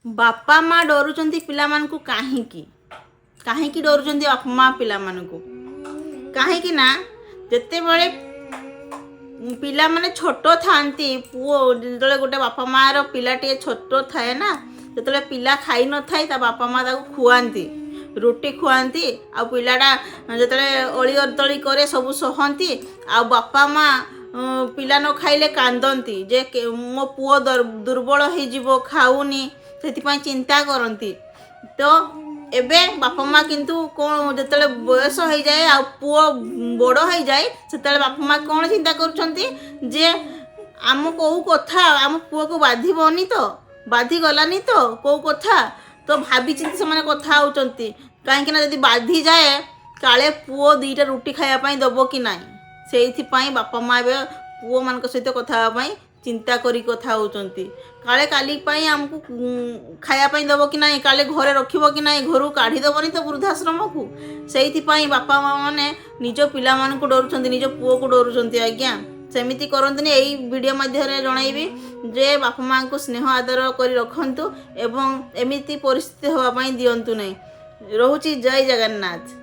बापा माँ डरुचंती पिलामानकु काहींकी काहींकी डरुचंती बापा माँ पिलामानकु काहींकी ना जेते बळे पिला माने छोट थांती पुओ जेतले गोटे बापा माँ रो पिलाटे छोट थाए ना जेतले पिला खाई न थाए ता बापा माँ ताको खुआंती रुटी खुआंती आ पिलाटा जेतले अली अदली करे सब सहंती आ बापा माँ पिला न खाइले कांदंती जे मो पुओ दुर्बल हो जीवो खाऊनी से चिंता करती। तो एबे बापा माँ किंतु कौन जिते बयस हो जाए आ पुओ बड़ हो जाए से बापा माँ कौन चिंता करुँचे जे आम कौ कथा आम पुओ को बाधिबनी तो बाधि गलानी तो कौ कथा तो भाभी चिंती से कथा होती कहीं जब बाधि जाए काले पुओ दुईटा रुटी खायापाई दब कि ना से बापा माँ पुओ मान सहित कथा चिंता करी कथा होचंती काले काली पाई हमको खायापाई दब कि ना काले घरे रखिब कि ना घर काढ़ी दबनी तो वृद्धाश्रम को से बापा माँ मैंने निज पिला मान को डरुंच निज पुओ को डरुंच आज्ञा सेमती करंतनी यही वीडियो मध्य जनइबी जे बापा माँ को स्नेह आदर कर रखंतु एवं एमिति परिस्थिति होगापाई दिंतु नहीं। रोची जय जगन्नाथ।